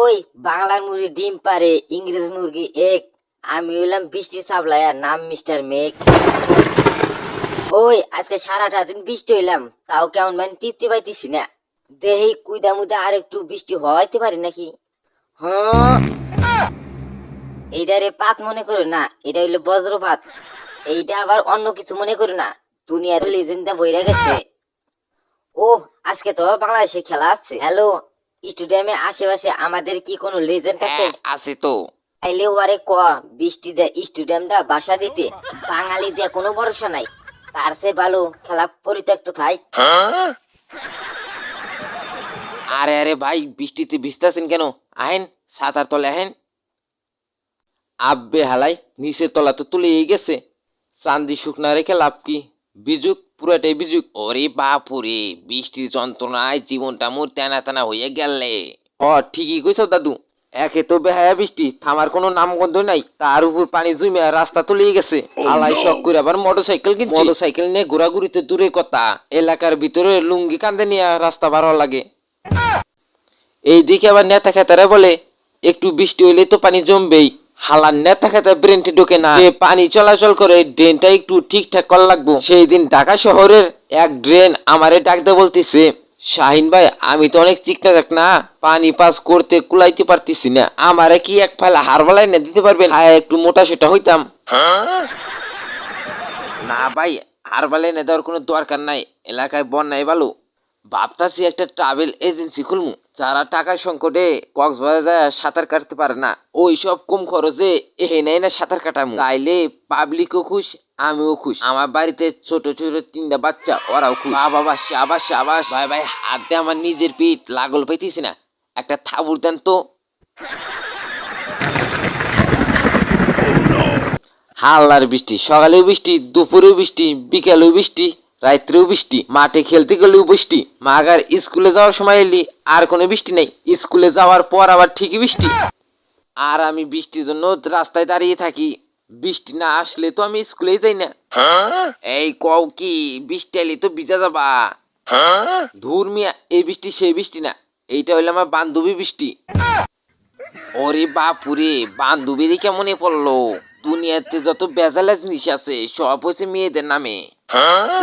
ওই বাংলার মুরগি ডিম পারে, ইংরেজ মুরগি এক। আমি হইলাম বৃষ্টি সাপ্লায়ার, নাম মিস্টার মেঘ। ওই আজকে সারাটা দিন বৃষ্টি হইলাম, তাও কেমন মানে তৃপ্তি পাইতেছি না। দেহি কুইদা মুদা আর একটু বৃষ্টি হওয়াইতে পারি নাকি? হ্যাঁ, এইটা রে পাত মনে করো না, এটা হইলো বজ্রপাত। এইটা আবার অন্য কিছু মনে করো না, দুনিয়ার লেজেন্ডটা বইরা গেছে। ও আজকে তো বাংলাদেশে খেলা আছে। হ্যালো, স্টেডিয়ামে আশেপাশে আমাদের কি কোনো লেজেন্ড আছে? আছে তো। তাইলে ওয়ারে ক বৃষ্টি দে স্টেডিয়ামটা বাসা দিতে। বাঙালি দিয়ে কোনো ভরসা নাই, তার চেয়ে ভালো খেলা পরিত্যক্ত থাই। আরে আরে ভাই, বৃষ্টিতে ভিজতেছেন কেন? আহেন, ছাতার তলে আহেন। আব্বে হালাই, নিচের তলা তো তুলেই গেছে। চান্দি শুকনা রেখে লাভ কি? বিজুক, পুরাটাই বিজুক। ওরে বাপুরে, বৃষ্টির যন্ত্রণায় জীবনটা মোর টানা টানা হইয়া গেলে। ঠিকই কইছ দাদু। একে তো বেহায়া বৃষ্টি, থামার কোনো নামগন্ধ নাই, তার উপর পানি জমে রাস্তা তলিয়ে গেছে। হালাই শখ করে আবার মোটরসাইকেল কিনছি। মোটরসাইকেল নিয়ে ঘোরাঘুরিতে দূরে কথা, এলাকার ভিতরে লুঙ্গি কান্দে নিয়ে রাস্তা ভালো লাগে। এইদিকে আবার নেতা খেতারা বলে একটু বৃষ্টি হইলে তো পানি জমবেই। হালার নেতা খেতা ব্রেনটি ঢোকে না যে পানি চলাচল করে ড্রেনটা একটু ঠিকঠাক করা লাগবো। সেই দিন ঢাকা শহরের এক ড্রেন আমারে ডাকতে বলতেছে, শাহিন ভাই আমি তো অনেক চিকনা যাক না, পানি পাস করতে কুলাইতে পারতেছি না, আমারে কি এক ফাইল হারবালাই না দিতে পারবেন? হ্যাঁ, একটু মোটা সেটা হইতাম। না ভাই, হারবালাই না দেওয়ার কোনো দরকার নাই, এলাকায় বন্যায় ভালো। ভাবতাছি একটা ট্রাভেল এজেন্সি খুলমু, যারা টাকার সংকটে কক্সবাজার যায় সাঁতার কাটতে পারে না, ওই সব কম খরচে এহে নেই না সাঁতার কাটামু। তাইলে পাবলিকও খুশ, আমিও খুশ, আমার বাড়িতে ছোট ছোট 3টা বাচ্চা, ওরাও খুশ। বাবা সাবাস সাবাস। ভাই ভাই, হাতে আমার নিজের পিঠ লাগল পাইতেছি না, একটা থাবুর দেন তো। হাল্লার বৃষ্টি, সকালেও বৃষ্টি, দুপুরেও বৃষ্টি, বিকেলেও বৃষ্টি, রাত্রেও বৃষ্টি, মাঠে খেলতে গেলেও বৃষ্টি, মাগার স্কুলে যাওয়ার সময় এলি আর কোনো বৃষ্টি নেই, স্কুলে যাওয়ার পর আবার ঠিকই বৃষ্টি। আর আমি বৃষ্টির জন্য রাস্তায় দাঁড়িয়ে থাকি, বৃষ্টি না আসলে তো আমি স্কুলেই যাই না। এই কও কি, বৃষ্টি এলি তো ভিজা যাবা? ধুর মিয়া, এই বৃষ্টি সেই বৃষ্টি না, এইটা হইলো আমার বান্ধবী বৃষ্টি। ওরে বাপুরে, বান্ধবীর কেমনে পড়লো? দুনিয়াতে যত বেজালা জিনিস আছে সব হচ্ছে মেয়েদের নামে,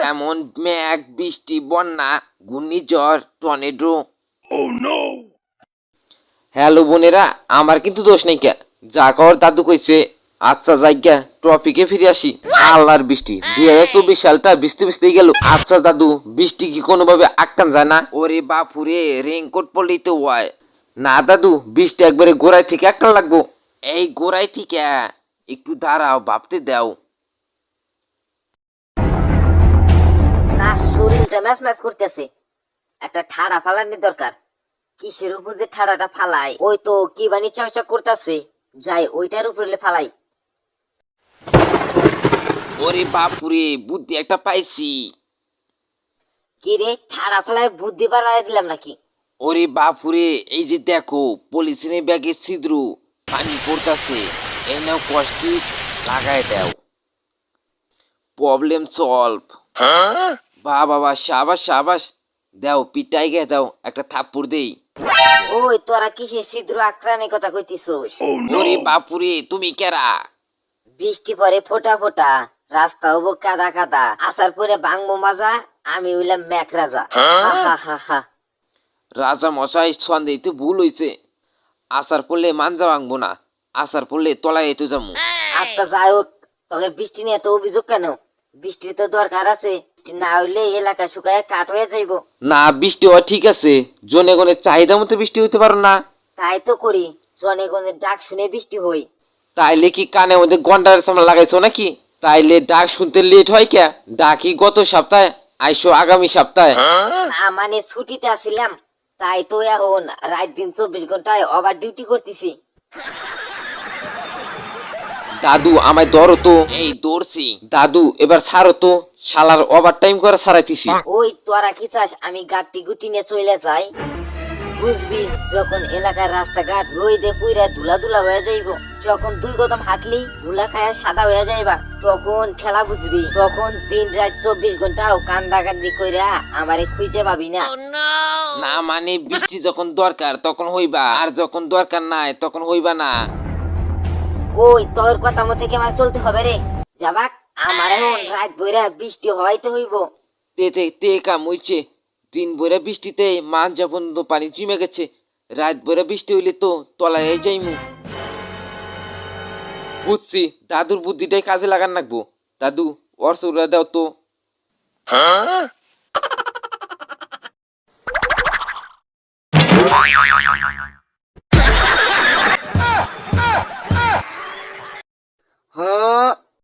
যেমন মেঘ, বৃষ্টি, বন্যা, ঘূর্ণিঝড়, টর্নেডো। হ্যালো বোনেরা, আমার কিন্তু দোষ নাই কে, যা কর দাদু কইছে। আচ্ছা যাইগা, টপিকে ফিরে আসি। আল্লাহর বৃষ্টি 2024 সালটা বৃষ্টি বৃষ্টি গেল। আচ্ছা দাদু, বৃষ্টি কি কোনোভাবে আটকান যায় না? ওরে বাপুরে, রেইনকোট পরলেই তো হয় না দাদু, বৃষ্টি একবারে গোড়ায় থেকে একটা লাগবো। এই গোড়ায় থেকে একটু দাঁড়াও, ভাবতে দাও। না, শরীরটা ম্যাচ ম্যাচ করতেছে, একটা ঠাড়া ফালানোর দরকার। কিসের উপর যে ঠাড়াটা ফালাই, ওই তো কি বানি চকচক করতেছে, যাই ওইটার উপরে ফালাই। ওরে বাপুরে, বুদ্ধি একটা পাইছি। কি রে, ঠাড়া ফালাই বুদ্ধি বাড়াই দিলাম নাকি? ওরে বাপুরে, এই যে দেখো পলিথিনের ব্যাগে ছিদ্র, পানি পড়তাছে, এই নাও কষ্টি লাগায় দাও, প্রবলেম সলভ। বাবা সাবাস সাবাস, দাও পিটাই গে দাও, একটা থাপ্পড় দেই। ওই তোরা কিসের ছিদ্র আক্রানের কথা কইতিছস? ওরে বাপুরে, তুমি কেরা? বৃষ্টি পরে ফোটা ফোটা, রাস্তা হবো কাদা কাদা, আসার পরে ভাঙবো মাজা, আমি হইলাম ম্যাক রাজা। হা হা হা। রাজা মশাই, সন্দেহ ভুল হইছে, আসার পড়লে মানজা ভাঙবো না, আসার পড়লে তলায় এতো যাবো। আচ্ছা যাই হোক, তোকে বৃষ্টি নিয়ে তো অভিযোগ কেন? বৃষ্টির তো দরকার আছে, বৃষ্টি না হইলে এলাকা শুকায় কাঠ হয়ে যাইব। না, বৃষ্টি হওয়া ঠিক আছে, জনগণের চাহিদা মতো বৃষ্টি হইতে পারো না। তাই তো করি, জনগণের ডাক শুনে বৃষ্টি হই। তাইলে কি কানে মধ্যে ঘন্টার সামনে লাগাইছো নাকি? তাইলে ডাক শুনতে লেট হয় কে? ডাকি গত সপ্তাহে, আইসো আগামী সপ্তাহে। না মানে ছুটিতে আসিলাম, তাই তো এখন রাত দিন 24 ঘন্টায় ওভার ডিউটি করতেছি। দাদু আমায় ধরো তো। এই ধরছি। দাদু এবার ছাড়ো তো, শালার ওভার টাইম করে ছাড়াইতেছি। ওই তোরা কি চাস আমি গাটি গুটি নিয়ে চলে যাই? বুঝবি যখন এলাকার রাস্তাঘাট রইদে পুইরা ধুলা ধুলা হয়ে যাইব, যখন 2 কদম হাঁটলি ধুলা খায়া সাদা হয়ে যাইবা, তখন খেলা বুঝবি। তখন দিন রাত 24 ঘন্টাও কান্দা কান্দি কইরা আমারে খুঁজে পাবি না। না মানে বৃষ্টি যখন দরকার তখন হইবা, আর যখন দরকার নাই তখন হইবা না। ওই তোর কথা মতে কি আমার চলতে হবে রে? যাবাক, আমার এখন রাত বইরা বৃষ্টি হইতে হইব। তে তে তে কাম হইছে। দিন ভরে বৃষ্টিতে মাঝা পর্যন্ত পানি জমে গেছে, রাত ভরে বৃষ্টি হইলে তো তলায় যাইমু। বুঝছি, দাদুর বুদ্ধিটাই কাজে লাগান রাখবো। দাদু, ওর চুরা দাও তো।